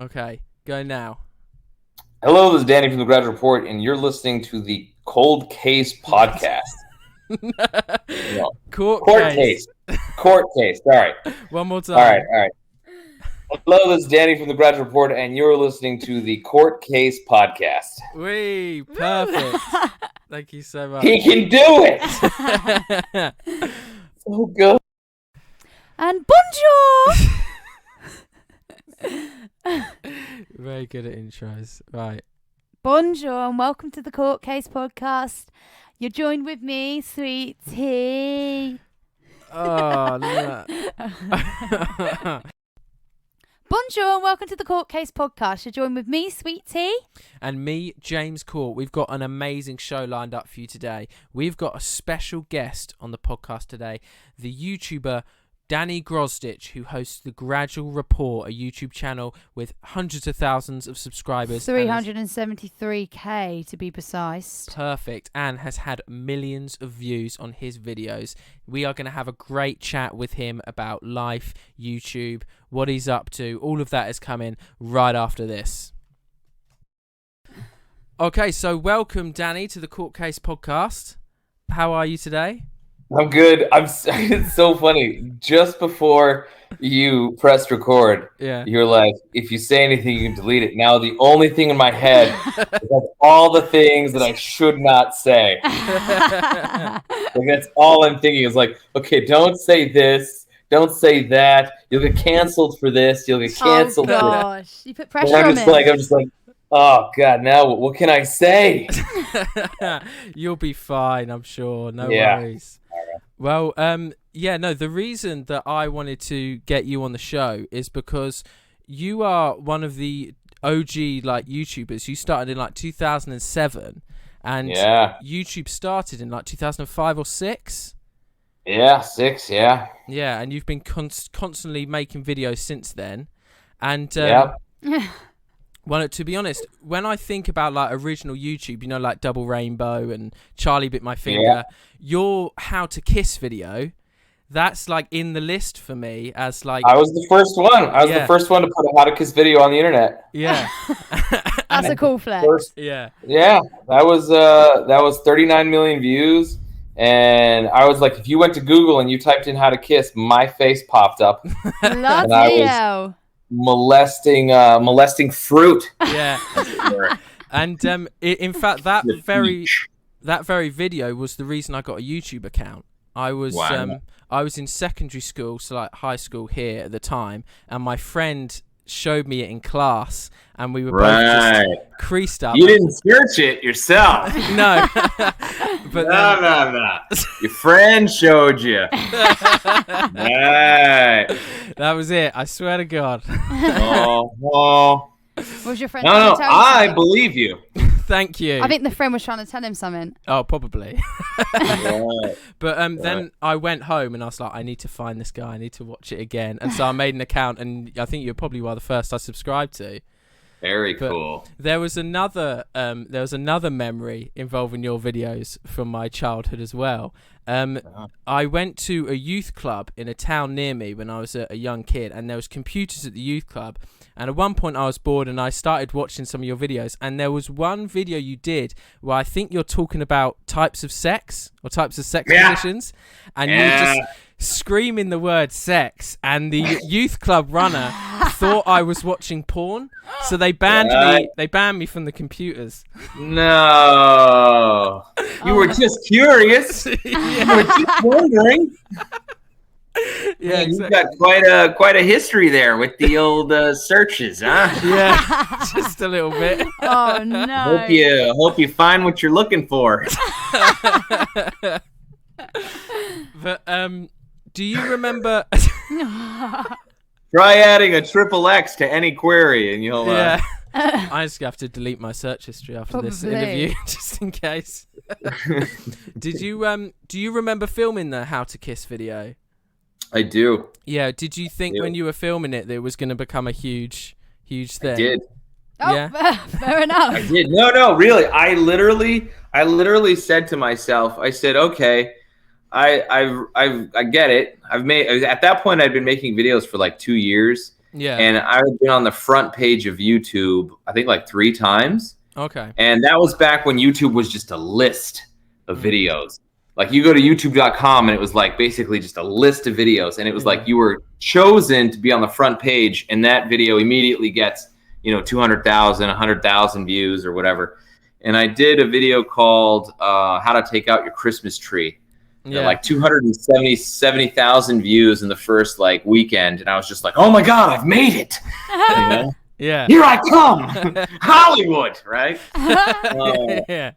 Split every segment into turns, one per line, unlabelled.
Okay, go now.
Hello, this is Danny from the Gradual Report, and you're listening to the Cold Case Podcast. No,
Court
case. Court case. Sorry.
One more time.
All right. Hello, this is Danny from the Gradual Report, and you're listening to the Court Case Podcast.
Wee, perfect. Thank you so much.
He can do it. So good.
And bonjour.
Very good at intros. Right.
Bonjour and welcome to the Court Case Podcast. You're joined with me, Sweet Tea.
Oh, no.
Bonjour and welcome to the Court Case Podcast. You're joined with me, Sweet Tea.
And me, James Court. We've got an amazing show lined up for you today. We've got a special guest on the podcast today, the YouTuber Danny Grozdich, who hosts the Gradual Report, a YouTube channel with hundreds of thousands of subscribers.
373k to be precise.
Perfect. And has had millions of views on his videos. We are going to have a great chat with him about life, YouTube, what he's up to. All of that is coming right after this. Okay, so welcome, Danny, to the Court Case Podcast. How are you today?
I'm good. It's so funny. Just before you pressed record, you're like, if you say anything, you can delete it. Now, the only thing in my head is all the things that I should not say. That's all I'm thinking is like, okay, don't say this. Don't say that. You'll get canceled for this. You'll get canceled for that.
Oh, gosh. You put pressure on
I'm just like, oh, God, now what can I say?
You'll be fine, I'm sure. No worries. Well, the reason that I wanted to get you on the show is because you are one of the OG YouTubers. You started in 2007 and YouTube started in 2005 or 6.
Yeah, 6, yeah.
Yeah, and you've been constantly making videos since then. And well, to be honest, when I think about original YouTube, like Double Rainbow and Charlie Bit My Finger, your How to Kiss video, that's in the list for me as I
was the first one. I was the first one to put a How to Kiss video on the internet.
Yeah.
That's a cool flex.
Yeah.
Yeah, that was 39 million views. And I was like, if you went to Google and you typed in How to Kiss, my face popped up.
Bloody
molesting fruit.
Yeah. And in fact that very video was the reason I got a YouTube account. I was in secondary school, so high school here at the time, and my friend showed me it in class, and we were both just creased up.
You didn't search it yourself.
No. But
no. Your friend showed you. Right.
That was it. I swear to God.
Oh.
Was your friend?
No, I believe you.
Thank you.
I think the friend was trying to tell him something.
Oh, probably. But then I went home and I was like, I need to find this guy. I need to watch it again. And so I made an account, and I think you're probably one of the first I subscribed to.
Very cool.
There was another memory involving your videos from my childhood as well. I went to a youth club in a town near me when I was a young kid, and there was computers at the youth club. And at one point I was bored and I started watching some of your videos, and there was one video you did where I think you're talking about types of sex or types of sex positions, and you just screaming the word sex, and the youth club runner thought I was watching porn, so they banned me from the computers.
No. You were just curious. You were just wondering.
Yeah,
man, you've got quite a history there with the old searches, huh?
Yeah, just a little bit.
Oh no!
Hope you find what you're looking for.
But do you remember?
Try adding a XXX to any query, and you'll.
Yeah. I just have to delete my search history after this interview, just in case. Do you remember filming the How to Kiss video?
I do.
Yeah. Did you think when you were filming it that it was going to become a huge thing?
I did.
Oh, yeah. Fair enough.
I did. No, really. I literally said to myself, I said, okay, I get it. At that point I'd been making videos for 2 years.
Yeah.
And I've been on the front page of YouTube, I think like 3 times.
Okay.
And that was back when YouTube was just a list of videos. Like you go to youtube.com and it was like basically just a list of videos. And it was like you were chosen to be on the front page, and that video immediately gets, 200,000, 100,000 views or whatever. And I did a video called How to Take Out Your Christmas Tree. Yeah. Like 270,000 views in the first like weekend. And I was just like, oh my God, I've made it.
Yeah.
Here I come. Hollywood, right?
Yeah.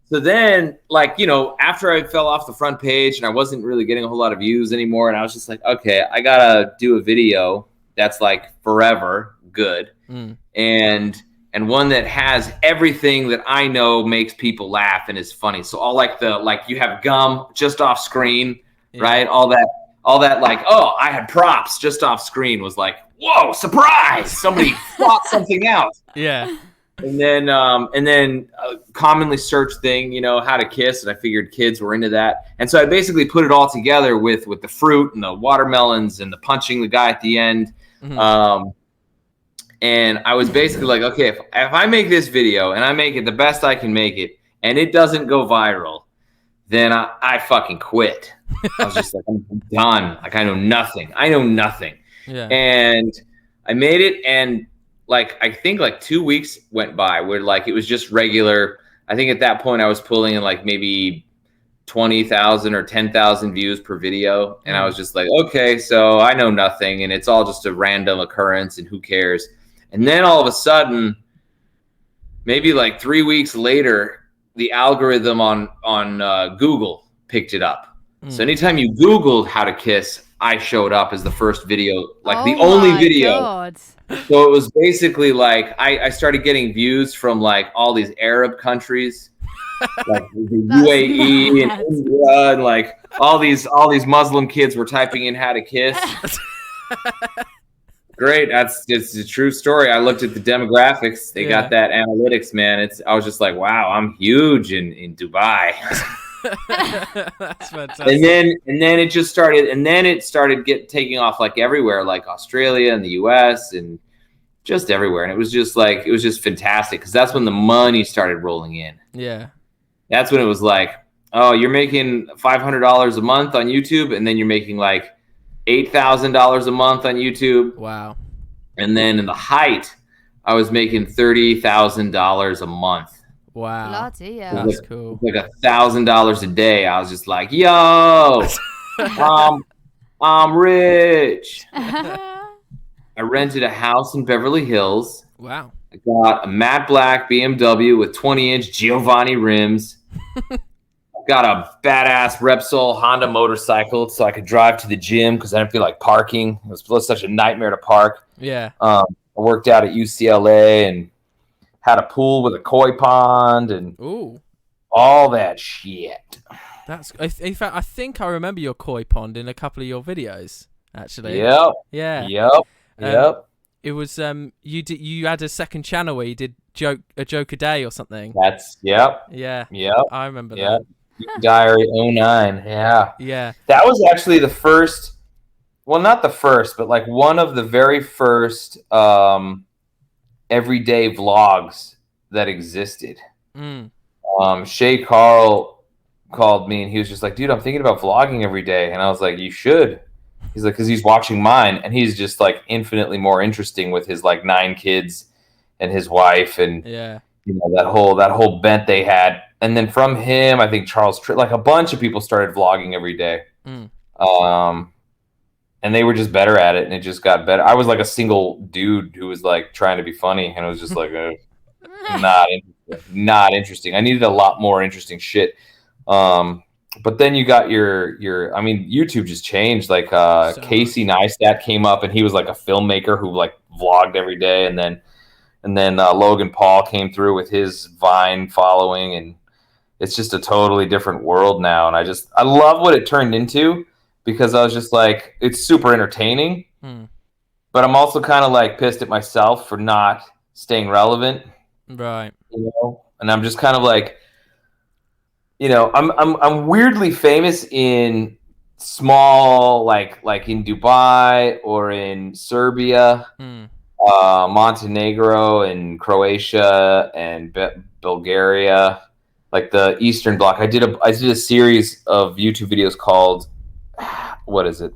So then, like, after I fell off the front page and I wasn't really getting a whole lot of views anymore, and I was just like, okay, I gotta do a video that's like forever good, and one that has everything that I know makes people laugh and is funny. So all like you have gum just off screen, right? All that like, oh, I had props just off screen was like, whoa, surprise! Somebody thought something out.
Yeah.
And then a commonly searched thing, how to kiss, and I figured kids were into that. And so I basically put it all together with the fruit and the watermelons and the punching the guy at the end. And I was basically like, okay, if I make this video and I make it the best I can make it and it doesn't go viral, then I fucking quit. I was just like, I'm done. Like, I know nothing. Yeah. And I made it, and like I think like 2 weeks went by where like it was just regular. I think at that point I was pulling in like maybe 20,000 or 10,000 views per video, and I was just like, okay, so I know nothing, and it's all just a random occurrence, and who cares? And then all of a sudden, maybe like 3 weeks later, the algorithm on Google picked it up. So anytime you Googled how to kiss, I showed up as the first video, like the only video.
God.
So it was basically like I started getting views from like all these Arab countries, like the UAE and India, and like all these Muslim kids were typing in how to kiss. Great, it's a true story. I looked at the demographics; they got that analytics, man. I was just like, wow, I'm huge in Dubai.
That's fantastic.
And then it just started, and then it started taking off like everywhere, like Australia and the US and just everywhere. And it was just fantastic, because that's when the money started rolling in.
Yeah.
That's when it was like, oh, you're making $500 a month on YouTube, and then you're making like $8,000 a month on YouTube.
Wow.
And then in the height, I was making $30,000 a month.
Wow.
Bloody hell.
That's cool.
Like $1,000 a day. I was just like, yo, I'm rich. I rented a house in Beverly Hills.
Wow.
I got a matte black BMW with 20-inch Giovanni rims. I got a badass Repsol Honda motorcycle so I could drive to the gym because I didn't feel like parking. It was such a nightmare to park.
Yeah.
I worked out at UCLA and had a pool with a koi pond and all that shit.
That's in fact, I think I remember your koi pond in a couple of your videos, actually.
Yep.
Yeah.
Yep.
It was you had a second channel where you did a joke a day or something.
Yep.
Yeah. I remember that.
Diary 09. Yeah.
Yeah.
That was actually the first, well, not the first, but like one of the very first everyday vlogs that existed. Shay Carl called me and he was just like, dude, I'm thinking about vlogging every day. And I was like, you should. He's like, because he's watching mine and he's just like infinitely more interesting with his like 9 kids and his wife and that whole bent they had. And then from him, I think like a bunch of people started vlogging every day. And they were just better at it, and it just got better. I was like a single dude who was like trying to be funny, and it was just like not interesting. I needed a lot more interesting shit. But then you got your. I mean, YouTube just changed. Like Casey Neistat came up, and he was like a filmmaker who like vlogged every day, and then Logan Paul came through with his Vine following, and it's just a totally different world now. And I love what it turned into. Because I was just like, it's super entertaining, but I'm also kind of like pissed at myself for not staying relevant,
right?
And I'm just kind of like, I'm weirdly famous in small, like in Dubai or in Serbia, Montenegro and Croatia and Bulgaria, like the Eastern Bloc. I did a series of YouTube videos called, what is it?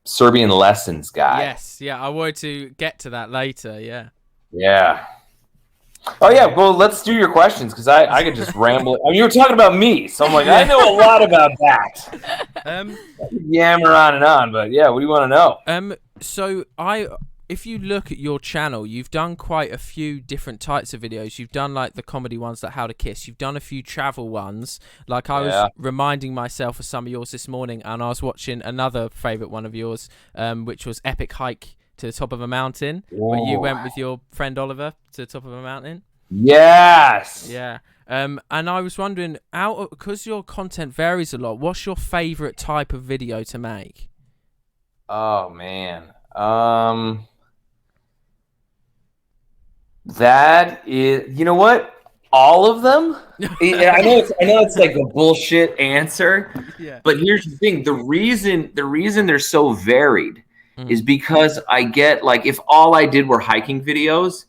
Serbian Lessons Guide.
Yes, yeah, I wanted to get to that later.
Yeah. Oh yeah, well, let's do your questions because I could just ramble. I mean, you were talking about me, so I'm like, I know a lot about that. Yammer on and on, but yeah, what do you want to know?
So if you look at your channel, you've done quite a few different types of videos. You've done like the comedy ones, like How to Kiss. You've done a few travel ones. Like I was reminding myself of some of yours this morning, and I was watching another favorite one of yours, which was Epic Hike to the Top of a Mountain, where you went with your friend Oliver to the top of a mountain.
Yes.
Yeah. And I was wondering, because your content varies a lot, what's your favorite type of video to make?
Oh man. That is, you know what? All of them. I know it's like a bullshit answer.
Yeah.
But here's the thing: the reason they're so varied is because I get, like, if all I did were hiking videos,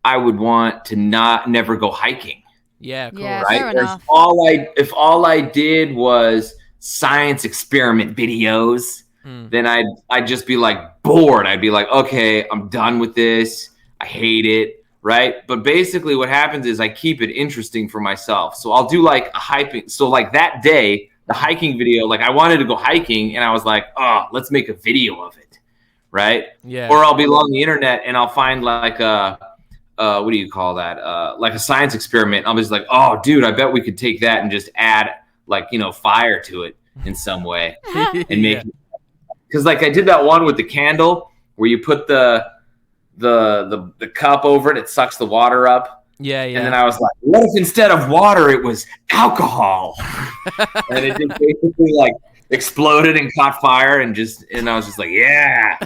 I would want to never go hiking.
Yeah, cool.
Yeah,
right.
fair enough.
If all I did was science experiment videos, then I'd just be like bored. I'd be like, okay, I'm done with this. I hate it. Right. But basically what happens is I keep it interesting for myself. So I'll do like a hiking. So like that day, the hiking video, like I wanted to go hiking and I was like, oh, let's make a video of it. Right.
Yeah.
Or I'll be on the internet and I'll find like what do you call that? Like a science experiment. I'm just like, oh, dude, I bet we could take that and just add like, fire to it in some way and make it. Because like I did that one with the candle where you put the cup over it sucks the water up.
Yeah.
And then I was like, what if instead of water it was alcohol? And it just basically like exploded and caught fire and I was just like, yeah.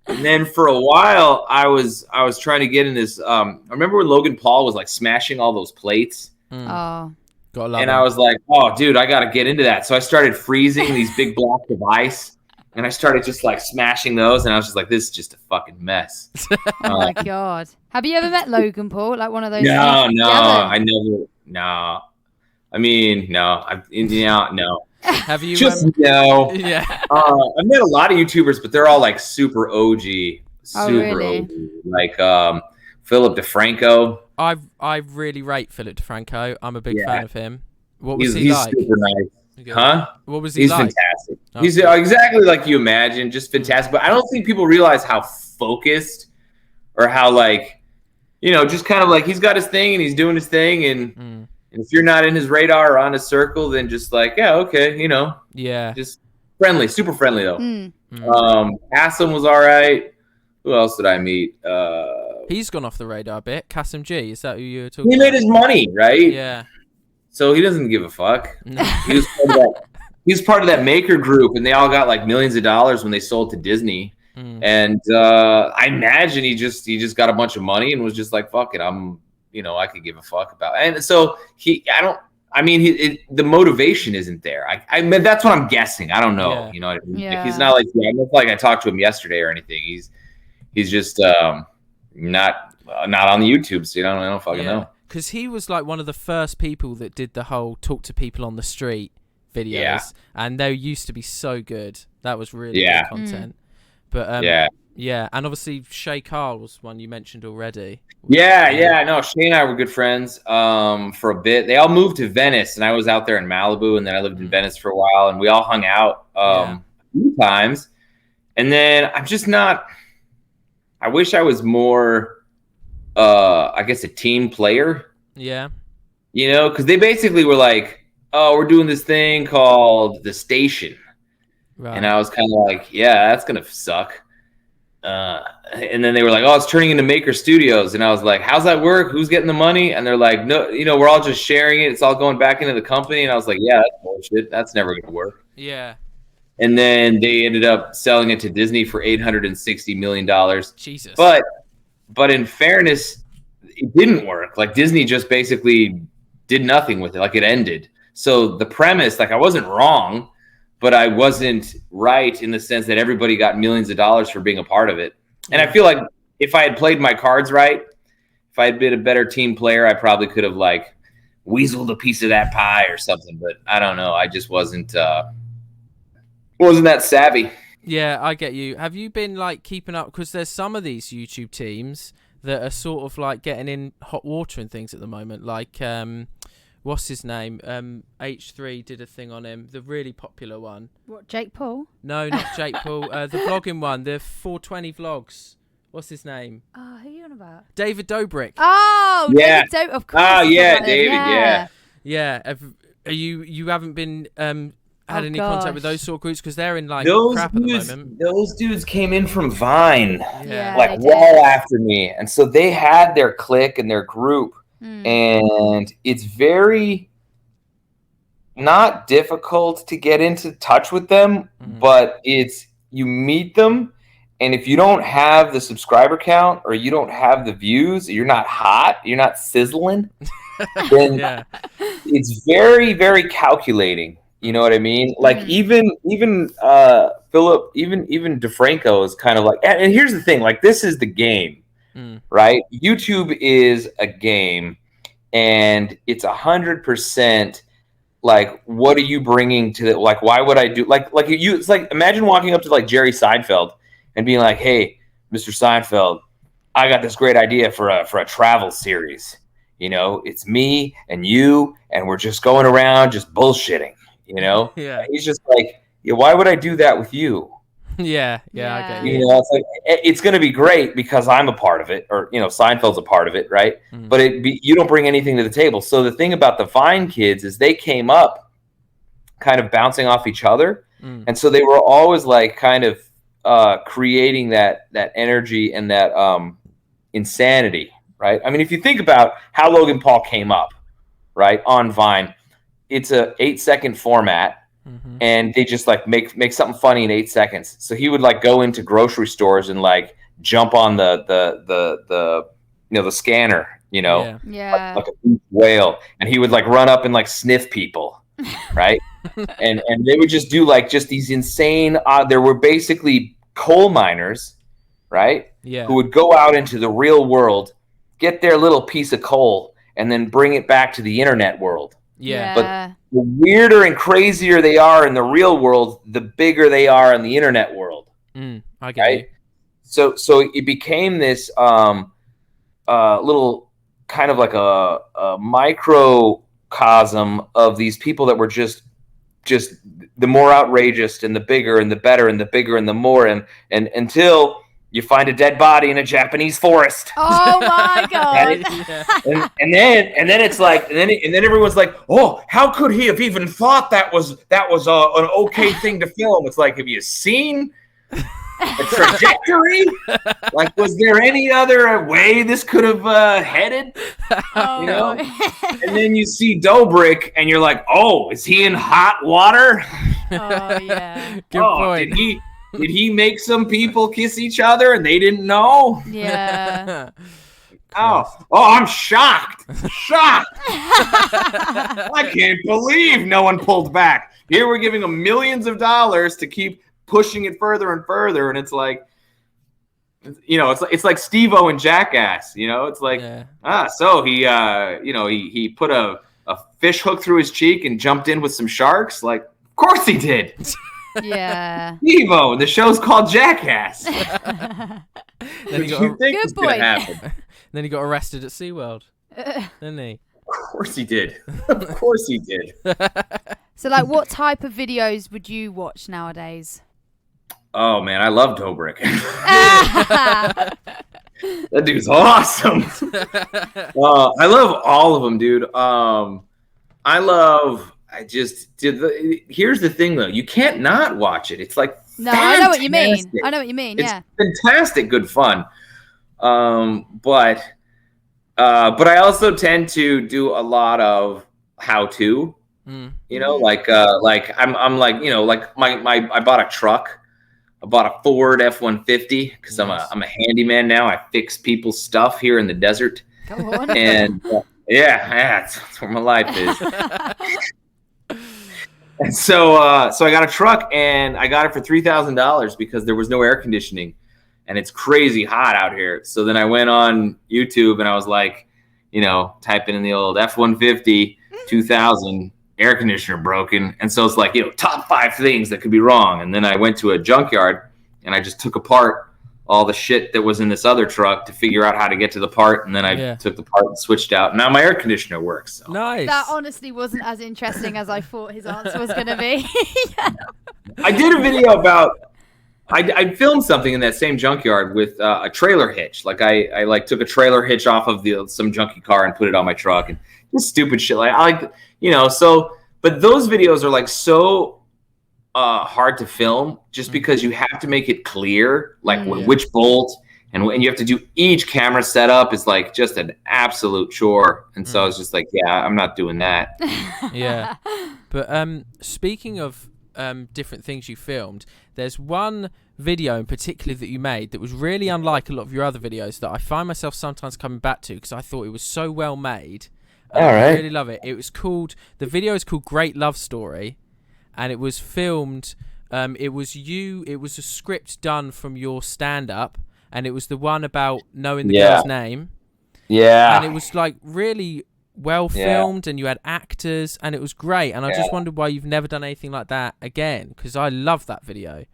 And then for a while I was trying to get in this. I remember when Logan Paul was like smashing all those plates.
Oh.
And I was like, oh, dude, I got to get into that. So I started freezing these big blocks of ice. And I started just like smashing those, and I was just like, "This is just a fucking mess."
Oh my god! Have you ever met Logan Paul? Like one of those?
No,
I
never. No, I mean, no. No.
Have you?
Just no.
Yeah.
I've met a lot of YouTubers, but they're all like super OG,
really?
OG. Like Philip DeFranco.
I really rate Philip DeFranco. I'm a big fan of him. What was he
he's
like?
Super nice. Huh?
What was he
He's
like?
fantastic.
Okay.
He's exactly like you imagine, just fantastic. But I don't think people realize how focused or how like, just kind of like he's got his thing and he's doing his thing. And if you're not in his radar or on his circle, then just like, yeah, okay,
Yeah.
just friendly, super friendly though. Hassan was all right. Who else did I meet?
He's gone off the radar a bit. Kasim G, is that who you were talking
He
about?
made his money, right?
Yeah.
So he doesn't give a fuck.
No.
He was part of that maker group, and they all got like millions of dollars when they sold to Disney. And I imagine he just got a bunch of money and was just like, fuck it, I could give a fuck about it. And so the motivation isn't there. I mean, that's what I'm guessing. I don't know.
Yeah.
You know what I mean?
Yeah.
Like, he's not like I talked to him yesterday or anything. He's just not on the YouTube, so I don't fucking know.
Because he was like one of the first people that did the whole talk to people on the street videos, and they used to be so good. That was really good content. But and obviously Shay Carl was one you mentioned already.
No, Shay and I were good friends for a bit. They all moved to Venice, and I was out there in Malibu, and then I lived in Venice for a while, and we all hung out a few times. And then I'm just not. I wish I was more. I guess a team player.
Yeah.
Because they basically were like, oh, we're doing this thing called The Station. Right. And I was kind of like, yeah, that's going to suck. And then they were like, oh, it's turning into Maker Studios. And I was like, how's that work? Who's getting the money? And they're like, no, we're all just sharing it. It's all going back into the company. And I was like, yeah, that's bullshit. That's never going to work.
Yeah.
And then they ended up selling it to Disney for $860 million.
Jesus.
But in fairness, it didn't work. Like Disney just basically did nothing with it. Like it ended. So the premise, like I wasn't wrong, but I wasn't right in the sense that everybody got millions of dollars for being a part of it. And I feel like if I had played my cards right, if I had been a better team player, I probably could have like weaseled a piece of that pie or something. But I don't know. I just wasn't that savvy.
Yeah, I get you. Have you been like keeping up? Because there's some of these YouTube teams that are sort of like getting in hot water and things at the moment. Like, what's his name? H3 did a thing on him, the really popular one.
What, Jake Paul?
No, not Jake Paul. The vlogging one, the 420 vlogs. What's his name?
Oh, who are you on about?
David Dobrik.
Oh,
yeah.
David Dobrik, of course.
Oh, yeah, David, yeah.
Yeah. You haven't been had any contact with those sort of groups? Because they're in like crap at the moment.
Those dudes came in from Vine,
Yeah,
like well after me. And so they had their clique and their group. And it's very not difficult to get into touch with them, but you meet them. And if you don't have the subscriber count or you don't have the views, you're not hot, you're not sizzling, then it's very, very calculating. You know what I mean? Like even Philip, even DeFranco is kind of like, and here's the thing, like this is the game, right? YouTube is a game, and it's 100% like, what are you bringing to the, like, why would I do, like you, it's like, imagine walking up to like Jerry Seinfeld and being like, hey, Mr. Seinfeld, I got this great idea for a travel series. You know, it's me and you, and we're just going around just bullshitting, you know?
Yeah.
He's just like, yeah, why would I do that with you?
Yeah, I get you.
You know, it's like, it's going to be great because I'm a part of it, or, you know, Seinfeld's a part of it, right? But you don't bring anything to the table. So the thing about the Vine kids is they came up kind of bouncing off each other. And so they were always like kind of creating that energy and that insanity, right? I mean, if you think about how Logan Paul came up, right, on Vine, it's a 8-second format. And they just like make something funny in 8 seconds. So he would like go into grocery stores and like jump on the you know, the scanner, you know, like a beach whale, and he would like run up and like sniff people, right? and they would just do like just these insane. There were basically coal miners, right?
Yeah.
Who would go out into the real world, get their little piece of coal, and then bring it back to the internet world.
Yeah.
But the weirder and crazier they are in the real world, the bigger they are in the internet world.
I get you.
So it became this little kind of like a microcosm of these people that were just the more outrageous and the bigger and the better and the bigger and the more and until you find a dead body in a Japanese forest.
Oh my god!
and then it's like, and then everyone's like, oh, how could he have even thought that was an okay thing to film? It's like, have you seen the trajectory? Like, was there any other way this could have headed? You know? And then you see Dobrik, and you're like, oh, is he in hot water?
Oh yeah.
Good point.
Did he make some people kiss each other and they didn't know?
Yeah.
Oh, I'm shocked. I can't believe no one pulled back. Here we're giving them millions of dollars to keep pushing it further and further, and it's like, you know, it's like Steve-O and Jackass. You know, it's like, so he he put a fish hook through his cheek and jumped in with some sharks. Like, of course he did.
Yeah.
Steve-O, the show's called Jackass.
Then
you think it's gonna happen?
Then he got arrested at SeaWorld, didn't he?
Of course he did. Of course he did.
So, like, what type of videos would you watch nowadays?
Oh man, I love Dobrik. That dude's awesome. I love all of them, dude. Here's the thing though, you can't not watch it. It's like,
no, fantastic. I know what you mean.
It's fantastic, good fun. But I also tend to do a lot of how to, you know, like I'm like, you know, like I bought a truck. I bought a Ford F-150 because I'm a handyman now. I fix people's stuff here in the desert.
Go on.
And yeah, that's where my life is. And so I got a truck, and I got it for $3,000 because there was no air conditioning, and it's crazy hot out here. So then I went on YouTube and I was like, typing in the old F-150 2000 air conditioner broken. And so it's like, top 5 things that could be wrong. And then I went to a junkyard and I just took apart all the shit that was in this other truck to figure out how to get to the part. And then I took the part and switched out. Now my air conditioner works. So.
Nice.
That honestly wasn't as interesting as I thought his answer was going to be.
I did a video about, I filmed something in that same junkyard with a trailer hitch. Like I took a trailer hitch off of some junky car and put it on my truck, and just stupid shit. Like but those videos are like so hard to film just because you have to make it clear, like which bolt, and you have to do each camera setup is like just an absolute chore. And so I was just like, I'm not doing that.
Yeah. But speaking of different things you filmed, there's one video in particular that you made that was really unlike a lot of your other videos that I find myself sometimes coming back to because I thought it was so well made.
All right.
I really love it. The video is called Great Love Story, and it was filmed, it was a script done from your stand-up, and it was the one about knowing the girl's name.
Yeah.
And it was like really well filmed, and you had actors, and it was great. And I just wondered why you've never done anything like that again, because I love that video.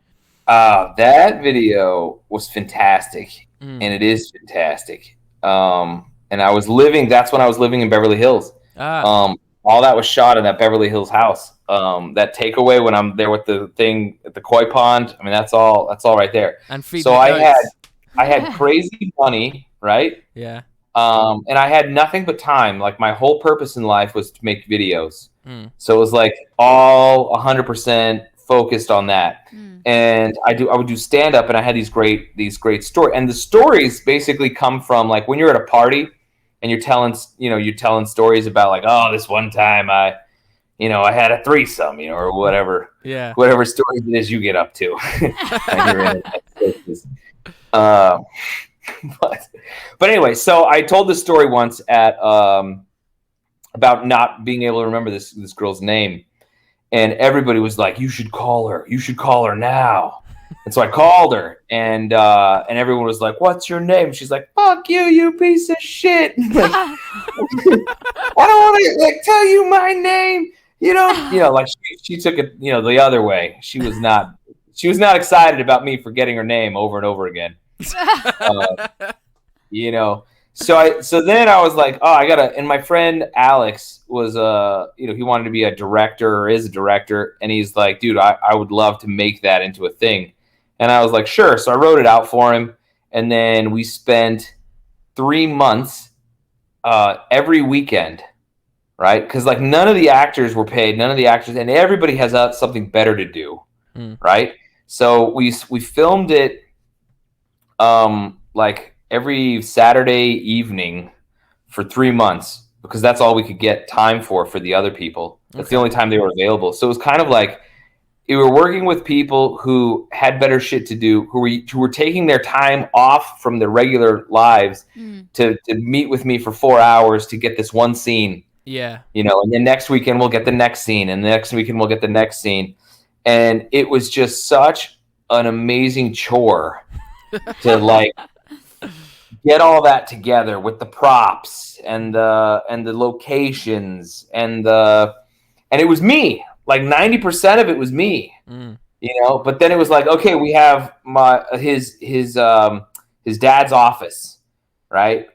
That video was fantastic, and it is fantastic. And that's when I was living in Beverly Hills. All that was shot in that Beverly Hills house. That takeaway when I'm there with the thing at the koi pond. I mean, that's all right there.
And
so I had crazy money, right?
Yeah.
And I had nothing but time. Like my whole purpose in life was to make videos. So it was like all 100% focused on that. And I would do stand up, and I had these great stories. And the stories basically come from like when you're at a party and you're telling stories about like, oh, this one time I had a threesome, or whatever. Yeah. Whatever stories it is you get up to. But anyway, so I told this story once at about not being able to remember this girl's name, and everybody was like, "You should call her. You should call her now." And so I called her, and everyone was like, "What's your name?" She's like, "Fuck you, you piece of shit." Like, I don't want to like tell you my name. Like she took it, the other way. She was not excited about me forgetting her name over and over again. So then I was like, oh, I gotta. And my friend Alex was he wanted to be a director, or is a director, and he's like, dude, I would love to make that into a thing. And I was like, sure. So I wrote it out for him, and then we spent 3 months every weekend, right? Because like none of the actors were paid, and everybody has something better to do, right? So we filmed it like every Saturday evening for 3 months, because that's all we could get time for the other people. That's the only time they were available. So it was kind of like we were working with people who had better shit to do, who were taking their time off from their regular lives to meet with me for 4 hours to get this one scene.
Yeah.
And then next weekend we'll get the next scene, and the next weekend we'll get the next scene. And it was just such an amazing chore to like get all that together with the props and the locations and it was me. Like 90% of it was me. But then it was like, okay, we have his dad's office, right?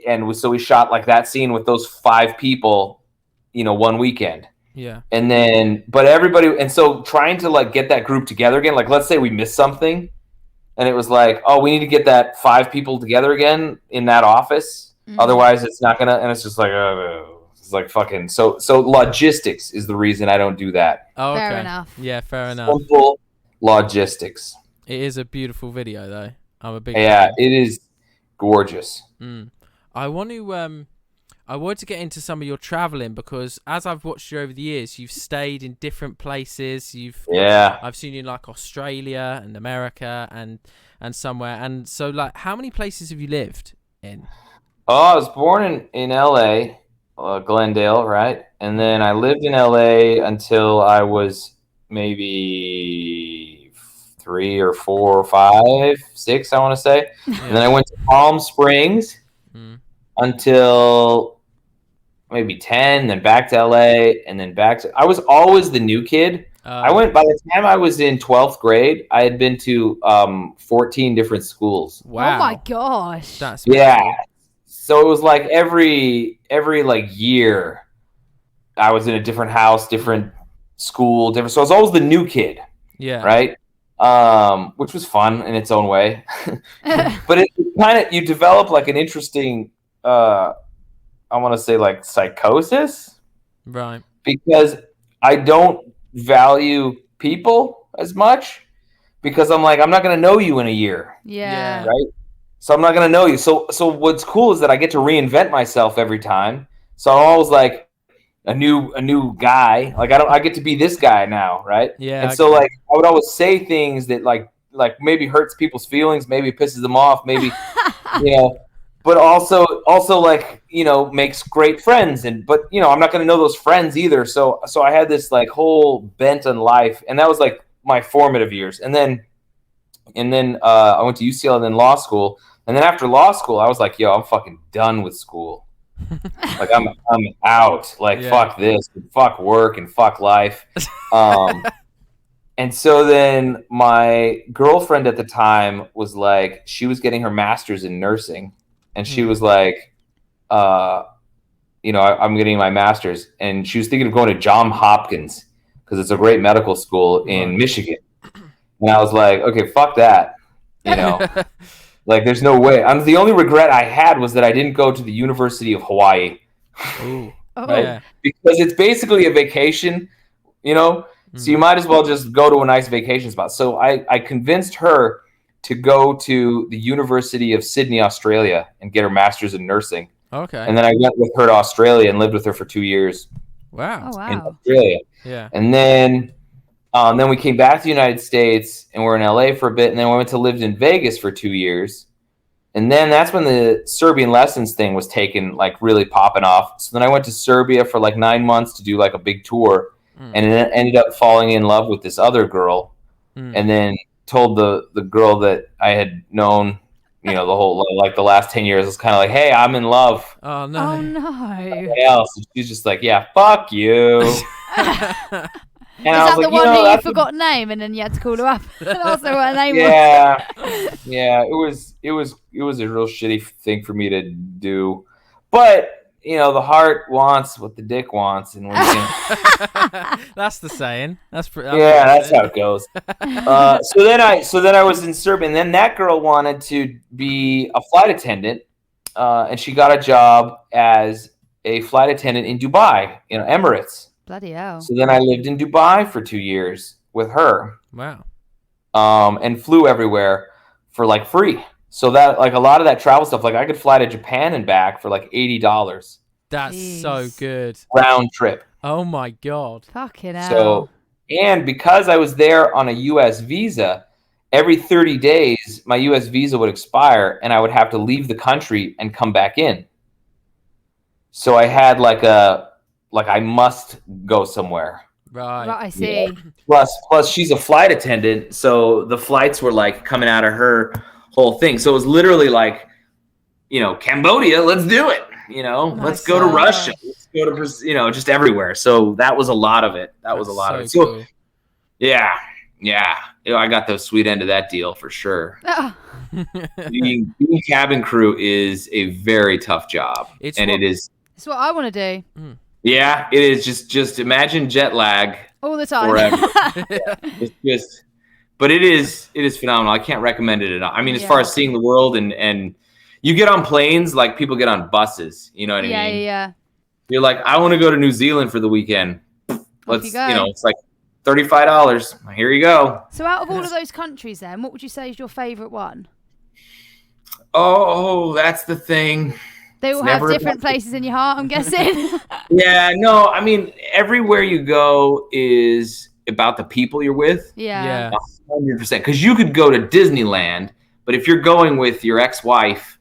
And so we shot like that scene with those 5 people, one weekend.
Yeah.
And then, but everybody, and so trying to like get that group together again, like let's say we missed something, and it was like, oh, we need to get that 5 people together again in that office. Otherwise it's not gonna, and it's just like, it's like fucking, so logistics is the reason I don't do that.
Oh, okay.
Fair enough.
Yeah, fair enough.
Simple logistics.
It is a beautiful video though. I'm a big
fan.
fan.
It is gorgeous.
I wanted to get into some of your traveling, because as I've watched you over the years, you've stayed in different places. I've seen you in like Australia and America and somewhere. And so like, how many places have you lived in?
Oh, I was born in LA, Glendale, right? And then I lived in LA until I was maybe 3 or 4 or 5, 6, I want to say. Yeah. And then I went to Palm Springs until maybe 10, then back to LA, and then back to... I was always the new kid. By the time I was in 12th grade, I had been to 14 different schools.
Wow. Oh my gosh.
That's
cool. So it was like every like year I was in a different house, different school, different. So I was always the new kid.
Yeah.
Right. Which was fun in its own way. But it kind of, you develop like an interesting, I want to say like psychosis.
Right.
Because I don't value people as much, because I'm like, I'm not going to know you in a year.
Yeah.
Right. So I'm not going to know you. So what's cool is that I get to reinvent myself every time. So I'm always like a new guy. Like I get to be this guy now. Right.
Yeah.
And so like, I would always say things that like maybe hurts people's feelings, maybe pisses them off, maybe, but also like, makes great friends. But I'm not going to know those friends either. So I had this like whole bent on life, and that was like my formative years. And then I went to UCL and then law school. And then after law school, I was like, yo, I'm fucking done with school. Like I'm out. Like, fuck this, and fuck work, and fuck life. And so then my girlfriend at the time was like, she was getting her master's in nursing. And she was like, I'm getting my master's. And she was thinking of going to Johns Hopkins because it's a great medical school in Michigan. And I was like, okay, fuck that. Like, there's no way. The only regret I had was that I didn't go to the University of Hawaii.
Ooh.
Right?
Yeah.
Because it's basically a vacation, so you might as well just go to a nice vacation spot. So I convinced her to go to the University of Sydney, Australia, and get her master's in nursing.
Okay.
And then I went with her to Australia and lived with her for 2 years.
Wow.
Oh, wow.
In Australia.
Yeah.
And then we came back to the United States, and we're in LA for a bit, and then we went to live in Vegas for 2 years. And then that's when the Serbian lessons thing was like really popping off. So then I went to Serbia for like 9 months to do like a big tour, and then ended up falling in love with this other girl, and then told the girl that I had known, the whole, like the last 10 years, was kind of like, hey, I'm in love.
Oh no.
Oh no.
Else. And she's just like, yeah, fuck you. And
is that the one who you forgot name, and then you had to call her up and ask her what her name was?
Yeah. It was a real shitty thing for me to do, but the heart wants what the dick wants, and when
that's the saying. That's how
it goes. So then I was in Serbia, and then that girl wanted to be a flight attendant, and she got a job as a flight attendant in Dubai, Emirates.
Bloody hell.
So then I lived in Dubai for 2 years with her.
Wow.
And flew everywhere for like free. So that, like, a lot of that travel stuff, like I could fly to Japan and back for like $80.
That's
Jeez.
so good.
Round trip.
Oh my God.
Fucking hell.
So, and because I was there on a U.S. visa, every 30 days my U.S. visa would expire, and I would have to leave the country and come back in. So I had like I must go somewhere.
Right.
I see.
Plus she's a flight attendant, so the flights were like coming out of her whole thing. So it was literally like, Cambodia, let's do it. Let's go to Russia. Let's go to, just everywhere. So that was a lot of it. That was a lot of it. So
cool.
Yeah. I got the sweet end of that deal for sure.
Oh.
Being cabin crew is a very tough job. It is.
It's what I want to do.
Yeah, it is. Just imagine jet lag
all the time.
Forever. But it is phenomenal. I can't recommend it enough. I mean, as far as seeing the world, and you get on planes like people get on buses. You know what I mean?
Yeah.
You're like, I want to go to New Zealand for the weekend. Let's,
go.
It's like $35. Here you go.
So out of all of those countries then, what would you say is your favorite one?
Oh, that's the thing.
They all have different places in your heart, I'm guessing.
Yeah, no, I mean, everywhere you go is about the people you're with.
Yeah.
100%. Because you could go to Disneyland, but if you're going with your ex-wife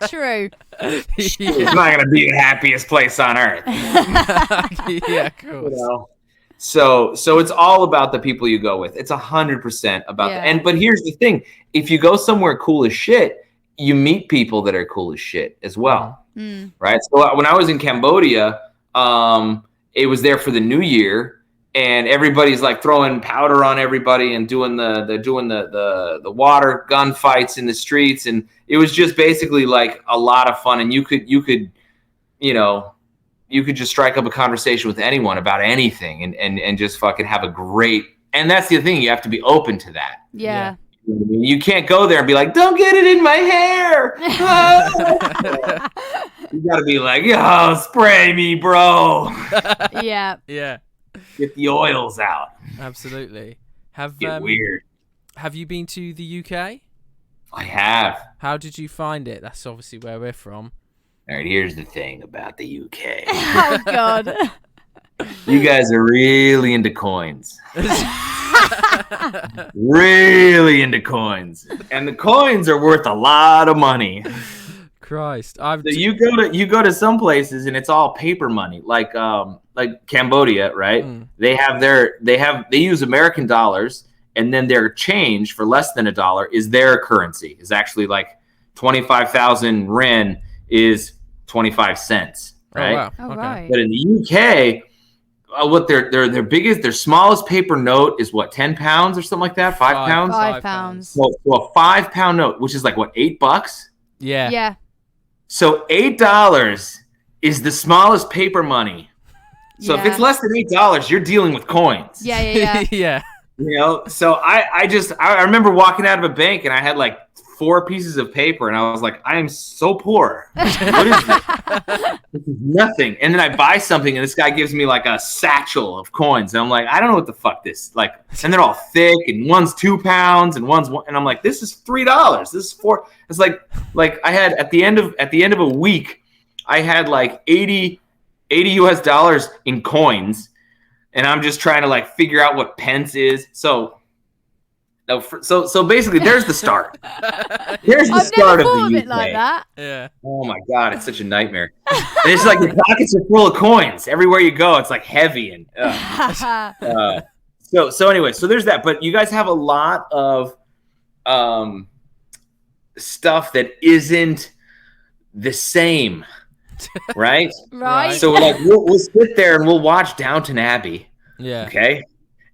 True.
It's not gonna be the happiest place on earth.
Yeah, of course.
You know? So it's all about the people you go with. It's 100% about that. But here's the thing: if you go somewhere cool as shit, you meet people that are cool as shit as well, right? So when I was in Cambodia, it was there for the New Year. And everybody's like throwing powder on everybody and doing the water gun fights in the streets, and it was just basically like a lot of fun. And you could just strike up a conversation with anyone about anything, and just fucking have a great. And that's the thing, you have to be open to that.
Yeah.
You can't go there and be like, "Don't get it in my hair." You got to be like, "Yo, spray me, bro."
Yeah.
Yeah.
Get the oils out.
Absolutely.
Get weird.
Have you been to the UK?
I have.
How did you find it? That's obviously where we're from.
All right, here's the thing about the UK.
Oh, God.
You guys are really into coins. Really into coins. And the coins are worth a lot of money.
Christ.
You go to some places and it's all paper money, like Cambodia, right? They use American dollars, and then their change for less than $1 is their currency. Is actually like 25,000 ren is 25 cents, right?
Oh, wow.
Oh,
Okay.
right.
But in the UK, what their biggest, their smallest paper note is what, 10 pounds or something like that? 5 pounds?
5 pounds.
So a 5 pound note, which is like what, $8?
Yeah.
Yeah.
So $8 is the smallest paper money. So if it's less than $8, you're dealing with coins.
Yeah.
Yeah.
You know, so I remember walking out of a bank and I had like 4 pieces of paper and I was like, I am so poor. What is this? This is nothing. And then I buy something and this guy gives me like a satchel of coins. And I'm like, I don't know what the fuck this like. And they're all thick and one's 2 pounds and one's one. And I'm like, this is $3. This is 4. It's like I had at the end of a week, I had like 80 US dollars in coins. And I'm just trying to like figure out what pence is. So basically, there's the start. Here's the start of the UK.
It like that.
Yeah.
Oh my God, it's such a nightmare. And it's like your pockets are full of coins. Everywhere you go, it's like heavy and. So anyway, so there's that. But you guys have a lot of stuff that isn't the same. Right?
Right.
So like we'll sit there and we'll watch Downton Abbey.
Yeah.
Okay.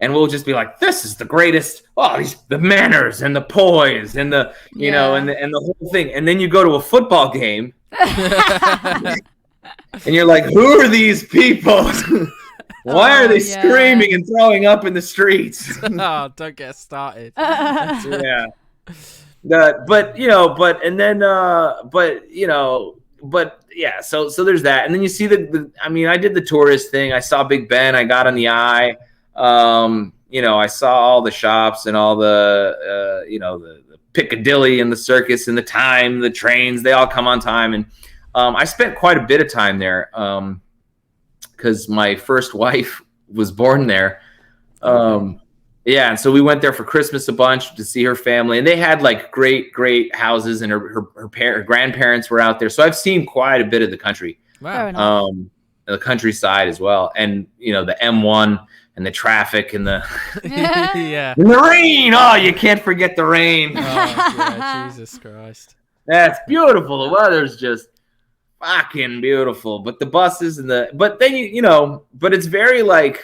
And we'll just be like, this is the greatest. Oh, the manners and the poise and the you know and the whole thing. And then you go to a football game, and you're like, who are these people? Why are they screaming and throwing up in the streets?
Oh, don't get started.
Yeah. Yeah, so there's that, and then you see I did the tourist thing. I saw Big Ben. I got on the eye. I saw all the shops and all the the Piccadilly and the circus and the time, the trains. They all come on time, and I spent quite a bit of time there because my first wife was born there. Yeah, and so we went there for Christmas a bunch to see her family, and they had like great houses, and her grandparents were out there. So I've seen quite a bit of the country, the countryside as well, and the M1 and the traffic and the and the rain. Oh, you can't forget the rain.
Oh, yeah, Jesus Christ,
that's beautiful. The weather's just fucking beautiful, but the buses and but then but it's very like.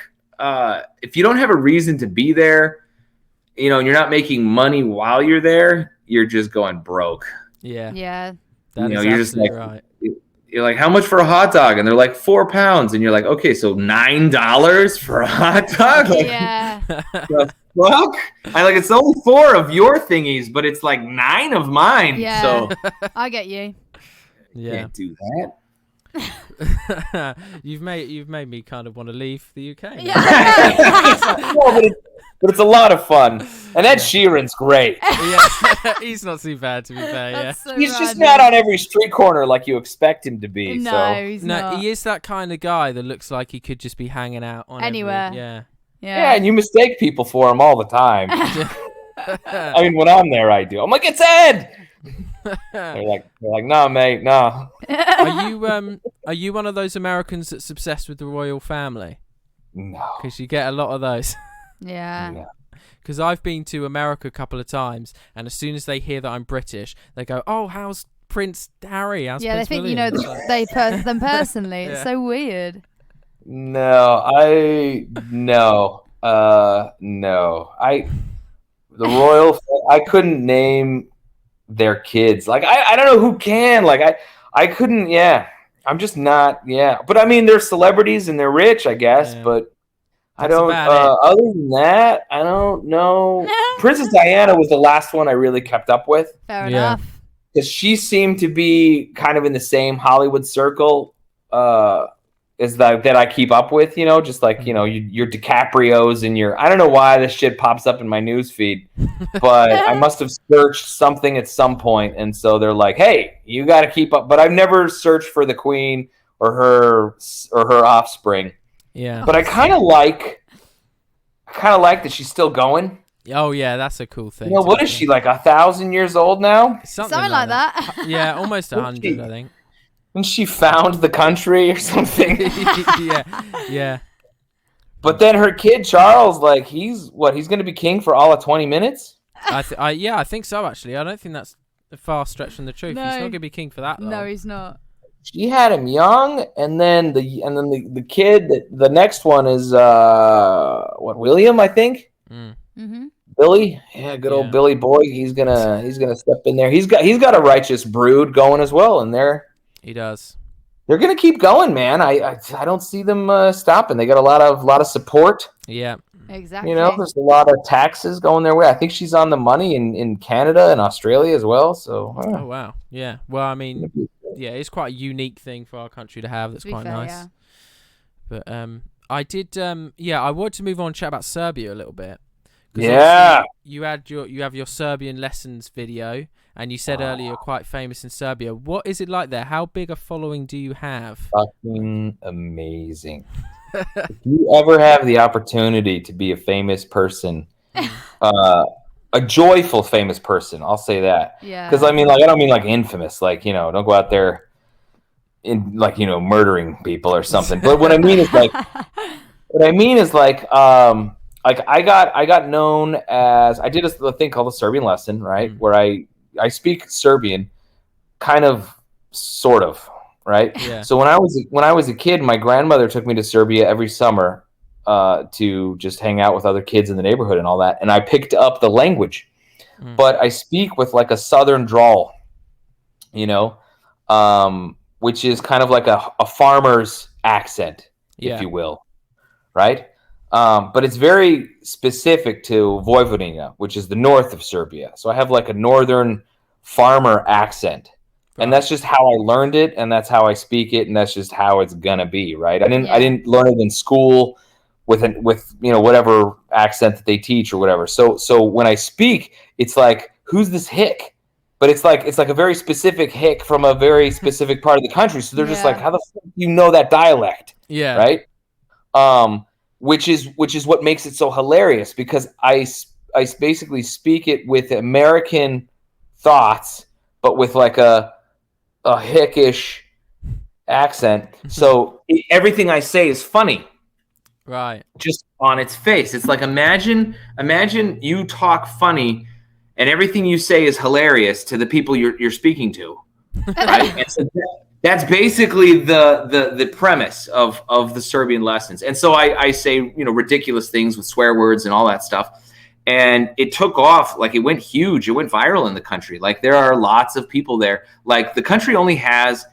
If you don't have a reason to be there, and you're not making money while you're there, you're just going broke.
Yeah.
Yeah.
You're just like, right.
You're like, how much for a hot dog? And they're like 4 pounds. And you're like, okay, so $9 for a hot dog? Like,
yeah.
The fuck? It's only 4 of your thingies, but it's like 9 of mine.
Yeah.
So
I get you.
Yeah.
Can't do that.
You've made me kind of want to leave the UK.
But it's a lot of fun, and Ed Sheeran's great.
Yeah, he's not too bad, to be fair. Yeah,
So
he's just not on every street corner like you expect him to be.
No, he's not.
He is that kind of guy that looks like he could just be hanging out on
anywhere.
Yeah, and you mistake people for him all the time. I mean, when I'm there, I do. I'm like, it's Ed. They're like, nah, mate, nah.
Are you one of those Americans that's obsessed with the royal family?
No.
Because you get a lot of those.
Yeah.
No.
Because I've been to America a couple of times, and as soon as they hear that I'm British, they go, "Oh, how's Prince Harry? How's Prince
they think
William?"
them personally. It's so weird.
No. The royal. I couldn't name their kids. Like I don't know who can. Like I couldn't. Yeah, I'm just not. Yeah, but I mean, they're celebrities and they're rich, I guess.
Yeah.
But I
That's
don't. Other than that, I don't know. Princess Diana was the last one I really kept up with.
Fair enough.
Because she seemed to be kind of in the same Hollywood circle as that I keep up with, you know, just like, you know, your DiCaprios and I don't know why this shit pops up in my news feed, but I must have searched something at some point, and so they're like, hey, you got to keep up. But I've never searched for the Queen or her offspring.
Yeah.
But I kind of like that she's still going.
Oh yeah, that's a cool thing.
You know, what is she, like 1,000 years old now?
Something like that.
Yeah, almost 100, I think.
And she found the country or something.
Yeah.
But then her kid Charles, like he's going to be king for all of 20 minutes?
I think so actually. I don't think that's a far stretch from the truth.
No.
He's not going to be king for that long.
No, he's not.
She had him young, and then the kid, the next one is William, I think.
Mm-hmm.
Billy, good old Billy boy. He's gonna step in there. He's got a righteous brood going as well, and
he does.
They're gonna keep going, man. I don't see them stopping. They got a lot of support.
Yeah,
exactly.
You know, there's a lot of taxes going their way. I think she's on the money in Canada and Australia as well. So.
Oh wow, yeah. Well, I mean, yeah, it's quite a unique thing for our country to have. That's quite nice. Yeah. But I did. I wanted to move on and chat about Serbia a little bit.
Yeah.
You have your Serbian lessons video, and you said earlier you're quite famous in Serbia. What is it like there? How big a following do you have?
Fucking amazing. If you ever have the opportunity to be a famous person, a joyful famous person, I'll say that.
Yeah.
Because I mean, like, I don't mean like infamous, like, you know, don't go out there in like, you know, murdering people or something. But what I mean is like, I got known as, I did a thing called a Serbian lesson, right? Where I speak Serbian, kind of, sort of, right?
Yeah.
So when I was a kid, my grandmother took me to Serbia every summer to just hang out with other kids in the neighborhood and all that, and I picked up the language, but I speak with like a southern drawl, you know, which is kind of like a farmer's accent, if you will, right? But it's very specific to Vojvodina, which is the north of Serbia. So I have like a northern farmer accent. And that's just how I learned it, and that's how I speak it, and that's just how it's gonna be, right? I didn't learn it in school with you know, whatever accent that they teach or whatever. So when I speak, it's like, who's this hick? But it's like a very specific hick from a very specific part of the country. So they're just like, how the fuck do you know that dialect?
Yeah.
Right? Which is what makes it so hilarious, because I basically speak it with American thoughts, but with like a hickish accent. So everything I say is funny,
right? Just
on its face. It's like, imagine you talk funny, and everything you say is hilarious to the people you're speaking to, right? And so that's basically the premise of the Serbian lessons. And so I say, you know, ridiculous things with swear words and all that stuff. And it took off, like it went huge. It went viral in the country. Like there are lots of people there. Like the country only has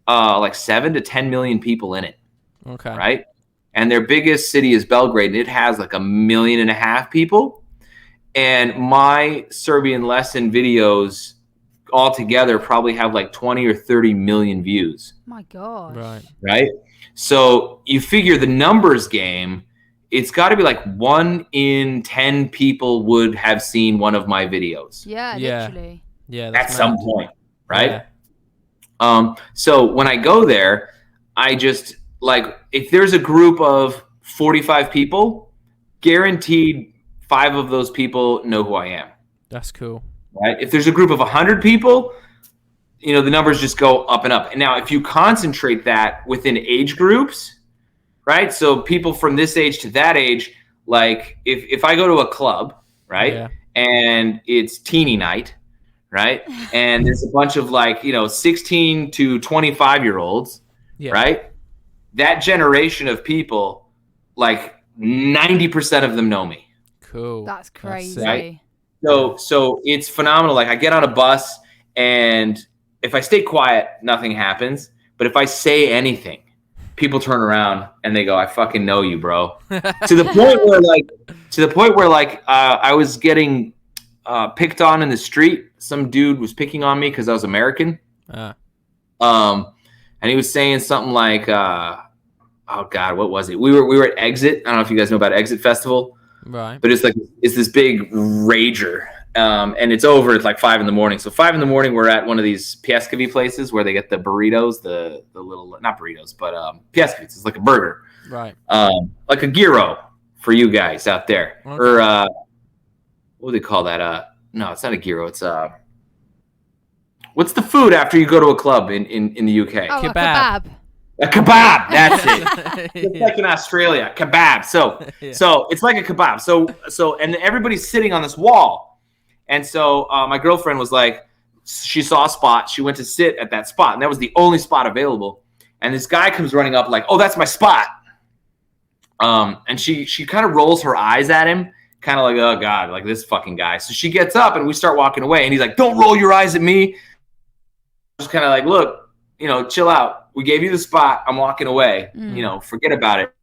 like 7 to 10 million people in it.
Okay.
Right? And their biggest city is Belgrade, and it has like 1.5 million people. And my Serbian lesson videos altogether probably have like 20 or 30 million views.
My God.
Right. So you figure the numbers game, it's got to be like 1 in 10 people would have seen one of my videos.
Yeah, literally.
Yeah.
At some point. Right. Yeah. So when I go there, I just like, if there's a group of 45 people, guaranteed 5 of those people know who I am.
That's cool.
right? If there's a group of 100 people, you know, the numbers just go up and up. And now if you concentrate that within age groups, right? So people from this age to that age, like if I go to a club, right? Yeah. And it's teeny night, right? And there's a bunch of like, you know, 16 to 25-year-olds, right? That generation of people, like 90% of them know me.
Cool.
That's crazy.
Right? So it's phenomenal. Like I get on a bus and if I stay quiet, nothing happens. But if I say anything, people turn around and they go, "I fucking know you, bro." to the point where I was getting picked on in the street. Some dude was picking on me because I was American. And he was saying something like, "Oh God, what was it?" We were at Exit. I don't know if you guys know about Exit Festival, right? But it's this big rager. And it's over at like 5 a.m. So 5 a.m, we're at one of these Piescovi places where they get the burritos, the little, not burritos, but Piescovis. It's like a burger, right? Like a gyro for you guys out there, okay. Or what do they call that? No, it's not a gyro. It's what's the food after you go to a club in the UK?
Oh, kebab.
A kebab, that's it. It's like in Australia, kebab. So it's like a kebab. So and everybody's sitting on this wall. And so my girlfriend was like, she saw a spot. She went to sit at that spot. And that was the only spot available. And this guy comes running up like, "Oh, that's my spot." And she kind of rolls her eyes at him, kind of like, "Oh, God, like this fucking guy." So she gets up and we start walking away. And he's like, "Don't roll your eyes at me." Just kind of like, "Look, you know, chill out. We gave you the spot. I'm walking away. You know, forget about it."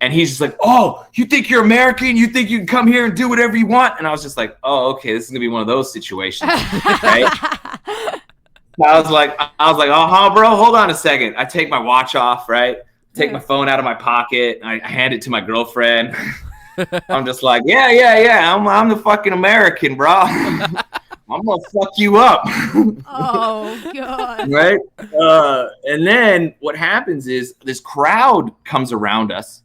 And he's just like, "Oh, you think you're American? You think you can come here and do whatever you want?" And I was just like, "Oh, okay, this is gonna be one of those situations." Right? I was like, "Oh, bro, hold on a second." I take my watch off, right? Take my phone out of my pocket. And I hand it to my girlfriend. I'm just like, yeah. I'm the fucking American, bro. I'm gonna fuck you up.
Oh God.
Right? And then what happens is this crowd comes around us.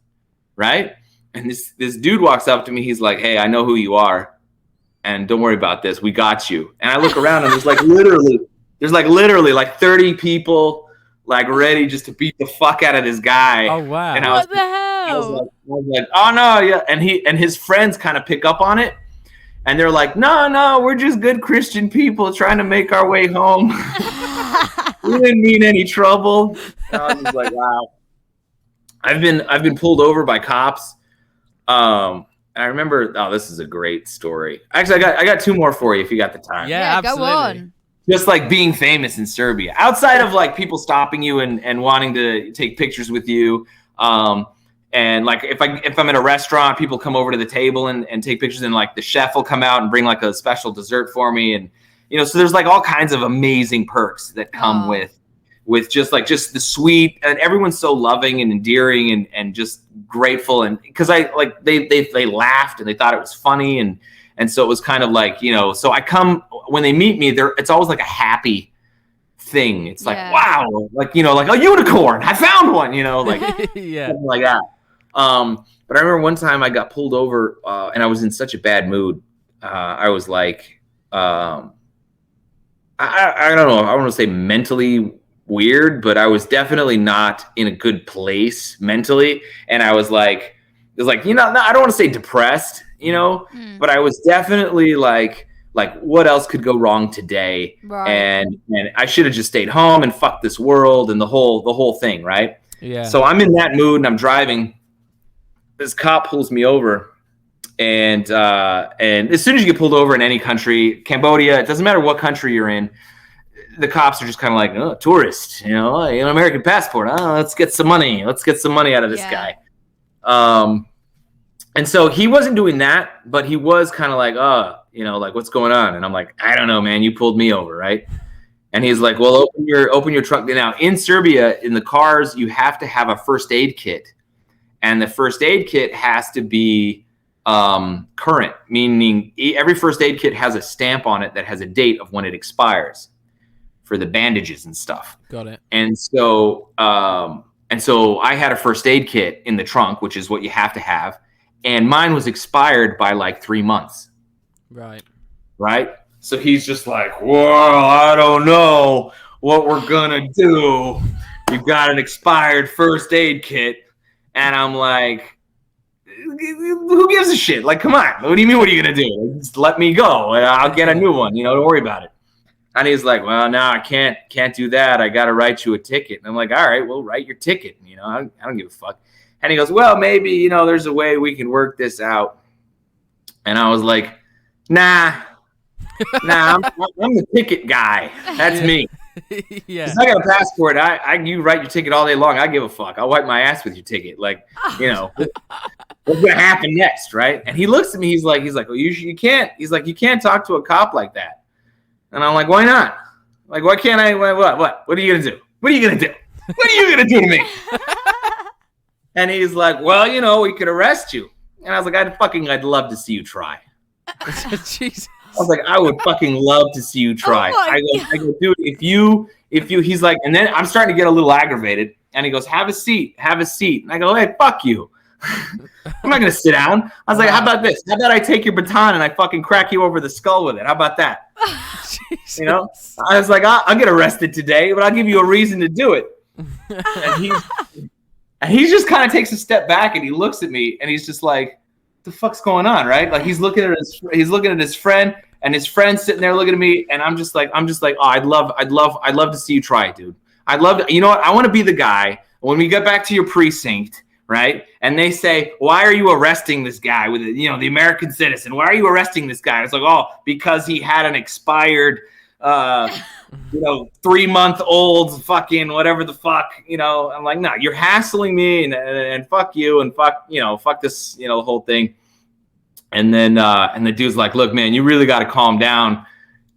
Right? And this dude walks up to me. He's like, "Hey, I know who you are. And don't worry about this. We got you." And I look around and there's literally like 30 people like ready just to beat the fuck out of this guy.
Oh, wow.
And
what the hell?
I was like, "Oh no, yeah." And his friends kind of pick up on it. And they're like, no, we're just good Christian people trying to make our way home. We didn't mean any trouble. And I was just like, wow. I've been pulled over by cops. And I remember, this is a great story. Actually, I got two more for you if you got the time.
Yeah, absolutely.
Go on.
Just like being famous in Serbia, outside of like people stopping you and wanting to take pictures with you. And like if I'm in a restaurant, people come over to the table and take pictures, and like the chef will come out and bring like a special dessert for me, and you know, so there's like all kinds of amazing perks that come with just the sweet, and everyone's so loving and endearing and just grateful, and because I like they laughed and they thought it was funny, and so it was kind of like, you know, so I come when they meet me, it's always like a happy thing. It's like, wow, like, you know, like a unicorn, I found one, you know, like something like that. But I remember one time I got pulled over and I was in such a bad mood. I was like, I don't know, I want to say mentally weird, but I was definitely not in a good place mentally. And I was like, you know, I don't want to say depressed, you know, but I was definitely like, what else could go wrong today? Right. And I should have just stayed home and fucked this world and the whole thing. Right. Yeah. So I'm in that mood and I'm driving. This cop pulls me over, and as soon as you get pulled over in any country, Cambodia, it doesn't matter what country you're in, the cops are just kind of like, "Oh, tourist, you know, an American passport. Oh, let's get some money. Let's get some money out of this guy." And so he wasn't doing that, but he was kind of like, "Oh, you know, like what's going on?" And I'm like, "I don't know, man. You pulled me over, right?" And he's like, "Well, open your trunk." Now in Serbia, in the cars, you have to have a first aid kit. And the first aid kit has to be current, meaning every first aid kit has a stamp on it that has a date of when it expires for the bandages and stuff.
Got it.
And so I had a first aid kit in the trunk, which is what you have to have. And mine was expired by like 3 months.
Right.
right? So he's just like, "Well, I don't know what we're gonna do. You've got an expired first aid kit," and I'm like, "Who gives a shit? Like, come on. What do you mean? What are you gonna do? Just let me go. I'll get a new one. Don't worry about it." And he's like, "Well, no, I can't do that. I got to write you a ticket." And I'm like, "All right, well, write your ticket. I don't give a fuck." And he goes, "Well, maybe, there's a way we can work this out." And I was like, nah, I'm the ticket guy. That's me.
Yeah.
I got a passport. You write your ticket all day long. I give a fuck. I'll wipe my ass with your ticket. Like, what's gonna happen next, right? And he looks at me. He's like, well, you can't. He's like, you can't talk to a cop like that. And I'm like, why not? Like, why can't I? What? What are you gonna do? What are you gonna do? What are you gonna do to me? And he's like, well, we could arrest you. And I was like, I'd love to see you try.
Jesus.
I was like, I would fucking love to see you try. I go, dude, if you, he's like, and then I'm starting to get a little aggravated. And he goes, have a seat. And I go, hey, fuck you. I'm not going to sit down. I was like, how about this? How about I take your baton and I fucking crack you over the skull with it? How about that? I was like, I'll get arrested today, but I'll give you a reason to do it. And he just kind of takes a step back and he looks at me and he's just like, the fuck's going on, right? Like he's looking at his friend, and his friend's sitting there looking at me, and I'm just like, oh, I'd love to see you try it, dude. I'd love to, you know what? I want to be the guy when we get back to your precinct, right? And they say, why are you arresting this guy with the American citizen? Why are you arresting this guy? It's like, oh, because he had an expired 3-month-old fucking whatever the fuck, I'm like, no, you're hassling me and fuck you and fuck this, the whole thing. And then the dude's like, look, man, you really got to calm down,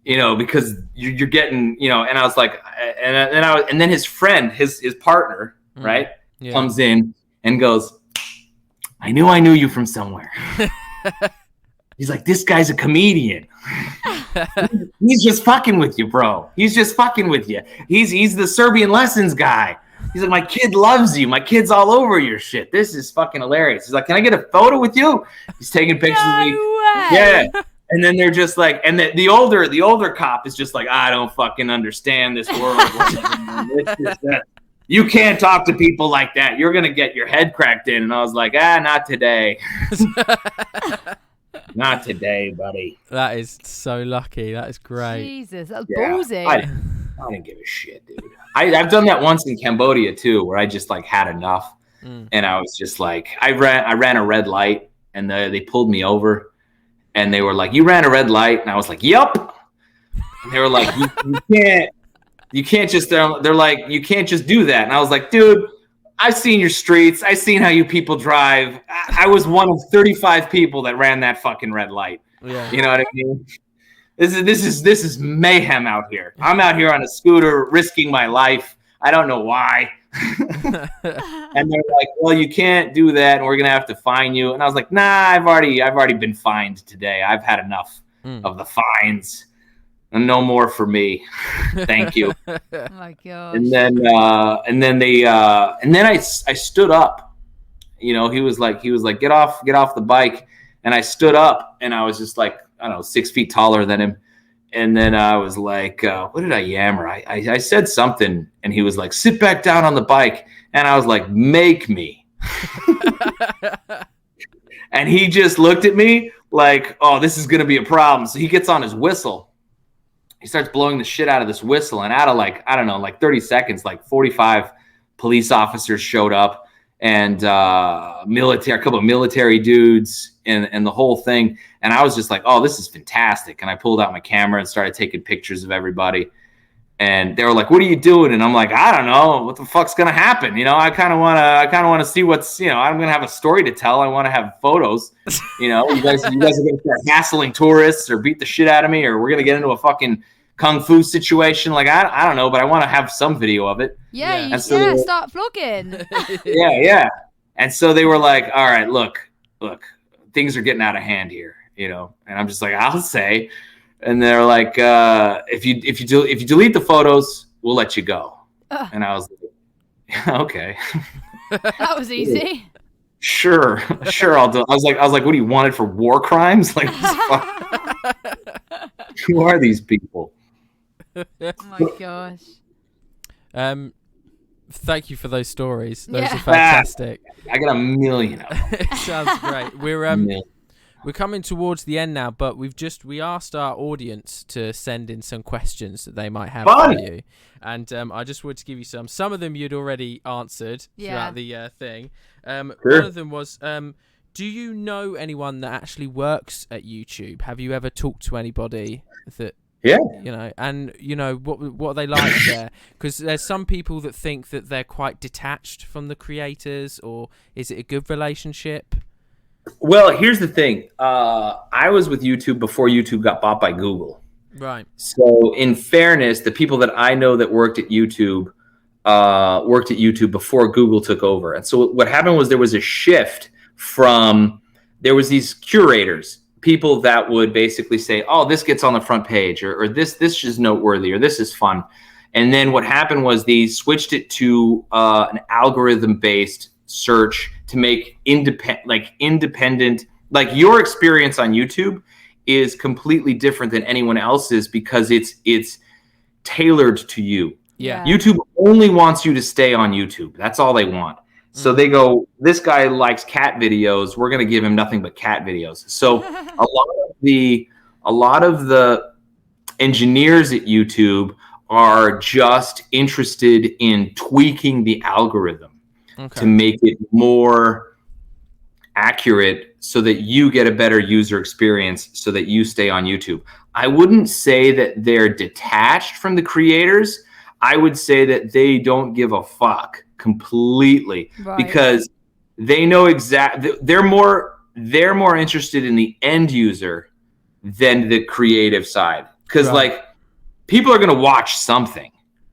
because you're getting, and I was like, and then his friend, his partner, right, comes in and goes, I knew you from somewhere. He's like, this guy's a comedian. He's just fucking with you, bro. He's just fucking with you. He's the Serbian lessons guy. He's like, my kid loves you. My kid's all over your shit. This is fucking hilarious. He's like, can I get a photo with you? He's taking pictures of me.
Way.
Yeah. And then they're just like, and the older cop is just like, I don't fucking understand this world. You can't talk to people like that. You're gonna get your head cracked in. And I was like, not today. Not today, buddy.
That is so lucky. That is great.
Jesus, that's ballsy.
I didn't give a shit, dude. I've done that once in Cambodia too, where I just like had enough, and I was just like, I ran a red light, and they pulled me over, and they were like, "You ran a red light," and I was like, "Yup." And they were like, "You can't just." They're like, "You can't just do that," and I was like, "Dude, I've seen your streets. I've seen how you people drive. I was one of 35 people that ran that fucking red light.
Yeah.
You know what I mean? This is mayhem out here. I'm out here on a scooter risking my life. I don't know why." And they're like, "Well, you can't do that, and we're gonna have to fine you." And I was like, "Nah, I've already been fined today. I've had enough of the fines. And no more for me. Thank you."
Oh my god.
And then I stood up. He was like, get off the bike. And I stood up, and I was just like, I don't know, 6 feet taller than him. And then I was like, what did I yammer? I said something, and he was like, sit back down on the bike. And I was like, make me. And he just looked at me like, oh, this is gonna be a problem. So he gets on his whistle. He starts blowing the shit out of this whistle, and out of 30 seconds, 45 police officers showed up, and a couple of military dudes, and the whole thing. And I was just like, oh, this is fantastic. And I pulled out my camera and started taking pictures of everybody. And they were like, what are you doing? And I'm like, I don't know. What the fuck's going to happen? I kind of want to see what's, I'm going to have a story to tell. I want to have photos. You guys are going to start hassling tourists or beat the shit out of me, or we're going to get into a fucking kung fu situation. Like, I don't know, but I want to have some video of it.
Yeah, start vlogging.
Yeah. And so they were like, all right, look, things are getting out of hand here, And I'm just like, I'll say. And they're like, if you delete the photos, we'll let you go. And I was like, okay.
That was easy.
Sure, I'll do. I was like, what do you want it for war crimes? Like, who are these people?
Oh my gosh.
Thank you for those stories. Those are fantastic.
I got a million of them.
It sounds great. We're coming towards the end now, but we asked our audience to send in some questions that they might have for you, and I just wanted to give you some. Some of them you'd already answered throughout the thing. One of them was, do you know anyone that actually works at YouTube? Have you ever talked to anybody that?
Yeah.
You know, and you know what are they like there? Because there's some people that think that they're quite detached from the creators, or is it a good relationship?
Well, here's the thing. I was with YouTube before YouTube got bought by Google.
Right.
So, in fairness, the people that I know that worked at YouTube before Google took over. And so what happened was there was a shift from, there was these curators, people that would basically say, oh, this gets on the front page, or this is noteworthy, or this is fun. And then what happened was they switched it to an algorithm-based search to make independent, like your experience on YouTube is completely different than anyone else's because it's tailored to you.
Yeah.
YouTube only wants you to stay on YouTube. That's all they want. So they go, this guy likes cat videos. We're going to give him nothing but cat videos. So a lot of the engineers at YouTube are just interested in tweaking the algorithm to make it more accurate so that you get a better user experience so that you stay on YouTube. I wouldn't say that they're detached from the creators. I would say that they don't give a fuck completely because they know they're more interested in the end user than the creative side. Because like people are going to watch something,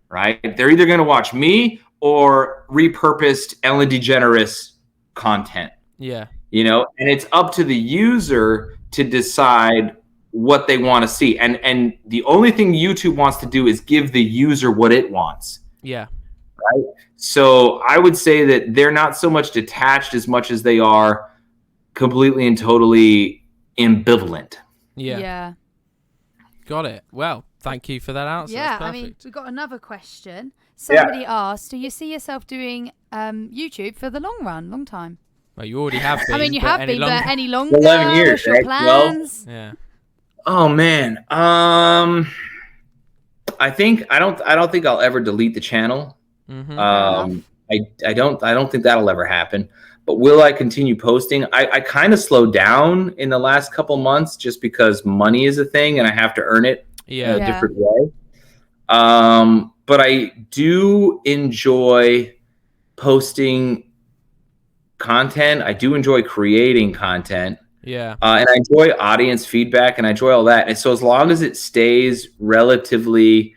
right? They're either going to watch me or repurposed Ellen DeGeneres content.
Yeah.
You know, and it's up to the user to decide what they want to see. And the only thing YouTube wants to do is give the user what it wants.
Yeah.
Right. So I would say that they're not so much detached as much as they are completely and totally ambivalent.
Yeah.
Yeah.
Got it. Well, thank you for that answer.
Yeah,
That's
I mean,
perfect.
we've got another question. Somebody asked, do you see yourself doing YouTube for the long time?
Well, you already have been.
I mean, you have been, but any longer?
11 years,
What's your
right?
plans?
Yeah.
Oh man. I don't think I'll ever delete the channel.
Mm-hmm.
I don't think that'll ever happen. But will I continue posting? I kind of slowed down in the last couple months just because money is a thing and I have to earn it in a different way. But I do enjoy posting content. I do enjoy creating content.
Yeah.
And I enjoy audience feedback and I enjoy all that. And so as long as it stays relatively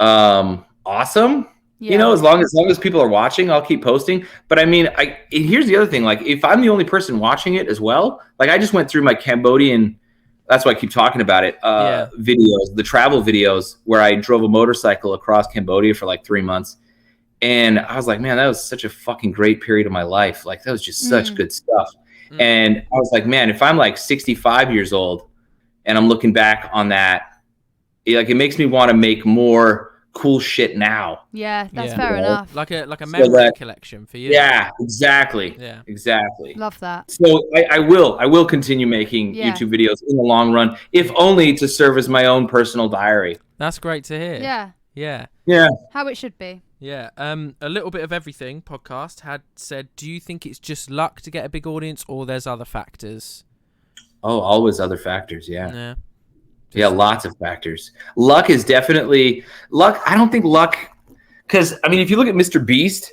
awesome, you know, as long as people are watching, I'll keep posting. But I mean, here's the other thing. Like if I'm the only person watching it as well, like I just went through my Cambodian, that's why I keep talking about it, videos, the travel videos where I drove a motorcycle across Cambodia for like 3 months. And I was like, man, that was such a fucking great period of my life. Like that was just such good stuff. And I was like, man, if I'm like 65 years old and I'm looking back on that, it makes me want to make more cool shit now.
Yeah, that's fair enough.
Like a memory collection for you.
Yeah, exactly.
Yeah,
exactly.
Love that.
So I will continue making YouTube videos in the long run, if only to serve as my own personal diary.
That's great to hear.
Yeah.
Yeah.
Yeah.
How it should be.
Yeah. A little bit of everything podcast had said, do you think it's just luck to get a big audience or there's other factors?
Oh, always other factors. Yeah.
Yeah,
lots of factors. Luck is definitely luck. I don't think luck, because I mean, if you look at Mr. Beast,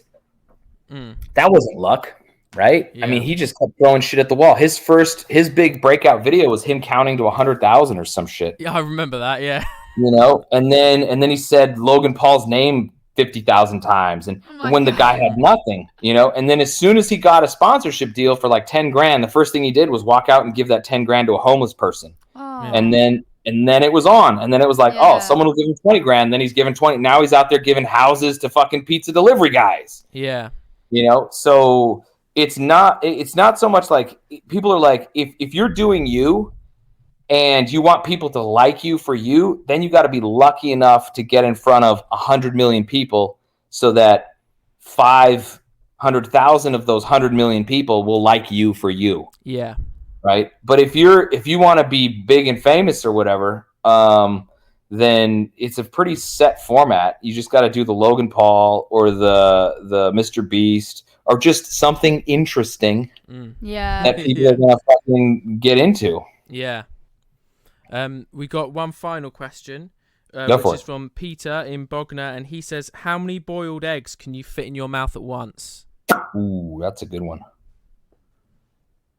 that wasn't luck, right?
Yeah.
I mean, he just kept throwing shit at the wall. His big breakout video was him counting to 100,000 or some shit.
Yeah, I remember that. Yeah.
You know, and then he said Logan Paul's name 50,000 times, and when the guy had nothing, you know, and then as soon as he got a sponsorship deal for like 10 grand, the first thing he did was walk out and give that 10 grand to a homeless person. And then it was on. And then it was like, oh, someone will give him 20 grand. Then he's giving 20. Now he's out there giving houses to fucking pizza delivery guys.
Yeah.
You know, so
it's not so much like people are like, if you're doing you and you want people to like you for you, then you got to be lucky enough to get in front of 100 million people so that 500,000 of those 100 million people will like you for you.
Yeah.
Right. But if you want to be big and famous or whatever, then it's a pretty set format. You just got to do the Logan Paul or the Mr. Beast or just something interesting that people are going to fucking get into.
Yeah. We got one final question,
Go for
which
it.
is from Peter in Bognor, and he says, how many boiled eggs can you fit in your mouth at once?
Ooh, that's a good one.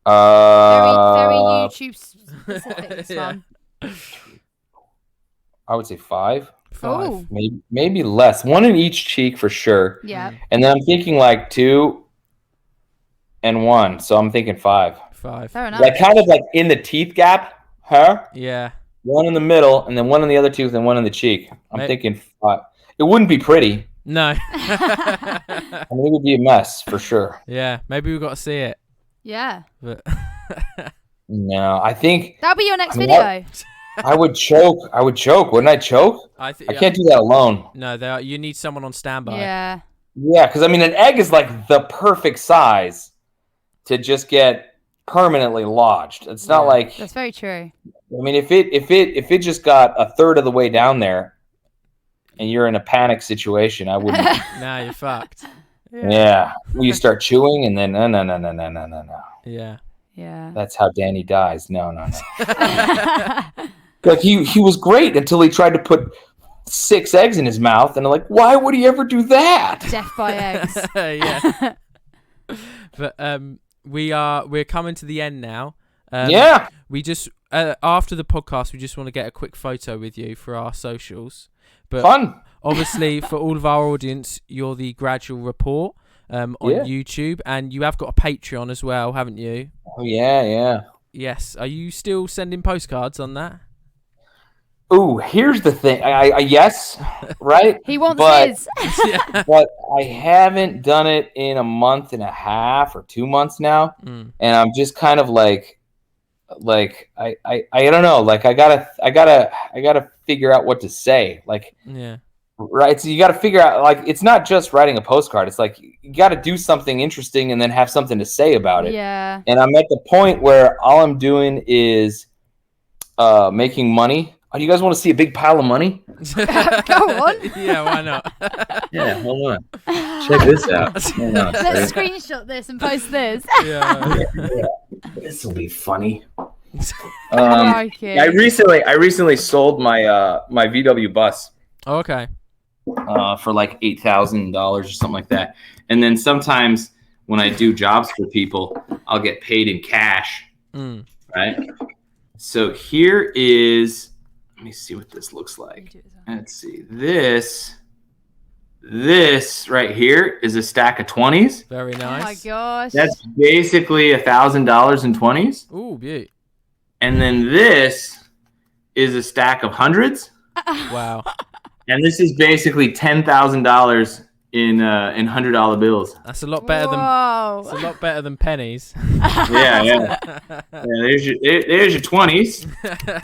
Very YouTube specific, this one.
I would say 5.
5.
Ooh.
Maybe less. 1 in each cheek for sure.
Yeah.
And then I'm thinking like 2 and 1. So I'm thinking 5.
5.
Fair enough.
Like kind of like in the teeth gap, huh?
Yeah.
1 in the middle, and then 1 in the other tooth, and 1 in the cheek. I'm thinking 5. It wouldn't be pretty.
No.
I mean, it would be a mess for sure.
Yeah. Maybe we've got to see it.
Yeah.
But
No, I think
That'll be your next video.
I would choke. Wouldn't I choke? I can't do that alone.
No, you need someone on standby.
Yeah.
Yeah, because I mean, an egg is like the perfect size to just get permanently lodged. It's not like
That's very true.
I mean, if it just got a third of the way down there, and you're in a panic situation, I wouldn't.
Nah, you're fucked.
Yeah, well, you start chewing, and then no.
Yeah.
Yeah.
That's how Danny dies. No. Like he was great until he tried to put 6 eggs in his mouth, and I'm like, why would he ever do that?
Death by eggs.
Yeah. But we're coming to the end now.
Yeah.
We just after the podcast, we just want to get a quick photo with you for our socials. But
Fun.
Obviously, for all of our audience, you're the Gradual Report on YouTube, and you have got a Patreon as well, haven't you?
Oh yeah.
Yes. Are you still sending postcards on that?
Ooh, here's the thing. I yes, right?
He wants his.
But I haven't done it in a month and a half or 2 months now, and I'm just kind of like I don't know. Like I gotta figure out what to say. Like right. So you got to figure out like it's not just writing a postcard. It's like you got to do something interesting and then have something to say about it.
Yeah.
And I'm at the point where all I'm doing is making money. Oh, do you guys want to see a big pile of money?
Go on.
Yeah, why not?
Yeah, hold on. Check this out.
Let's screenshot this and post this.
Yeah.
This will be funny.
Okay.
I recently sold my my VW bus.
Oh, okay.
For like $8,000 or something like that. And then sometimes when I do jobs for people, I'll get paid in cash. Right? So here is, let me see what this looks like. Let's see. This right here is a stack of 20s.
Very nice.
Oh my gosh.
That's basically $1,000 in 20s.
Ooh, beaut.
And then this is a stack of hundreds.
Wow.
And this is basically $10,000 in $100 bills.
That's a lot better
Whoa.
than. It's a lot better than pennies.
Yeah. There's your 20s.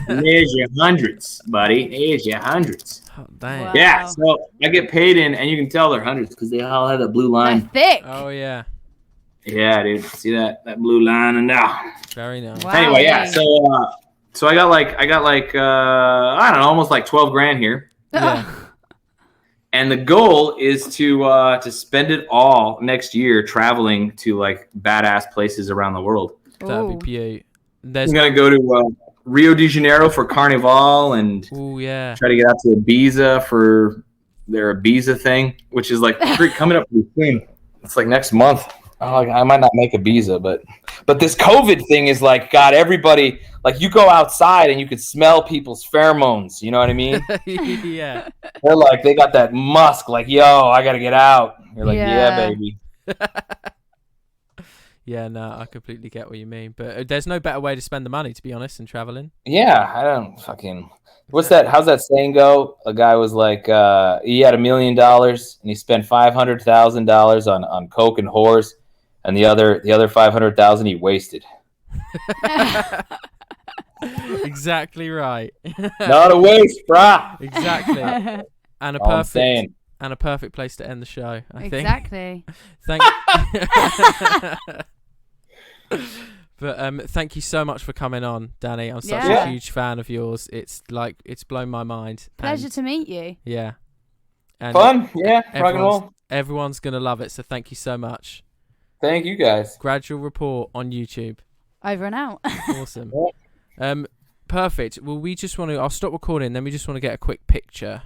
And there's your hundreds, buddy. There's your hundreds.
Oh, damn.
Wow.
Yeah. So I get paid in, and you can tell they're hundreds because they all have that blue line.
They're thick.
Oh yeah.
Yeah, dude. See that blue line and now.
Very nice.
Wow.
Anyway, yeah. So I got like I don't know, almost like 12 grand here.
Yeah.
And the goal is to spend it all next year traveling to like badass places around the world.
That'd be beaut.
I'm gonna go to Rio de Janeiro for Carnival and try to get out to Ibiza for their Ibiza thing, which is like coming up pretty soon. It's like next month. I might not make Ibiza, but this COVID thing is like got everybody like you go outside and you can smell people's pheromones. You know what I mean?
Yeah.
They're like they got that musk. Like yo, I gotta get out. You're like yeah baby.
Yeah, no, I completely get what you mean. But there's no better way to spend the money, to be honest, than traveling.
Yeah, I don't fucking. What's that? How's that saying go? A guy was like, he had $1 million and he spent $500,000 on coke and whores, and the other 500,000 he wasted.
Exactly right.
Not a waste, brah.
Exactly. And a perfect place to end the show, I think.
Exactly.
But thank you so much for coming on, Danny. I'm such
Yeah.
a huge fan of yours. It's blown my mind.
Pleasure to meet you.
Yeah. And
Fun, yeah, rock and roll.
Everyone's gonna love it. So thank you so much.
Thank you guys.
Gradual Report on YouTube.
Over and out.
Awesome. Perfect. Well, I'll stop recording. Then we just want to get a quick picture.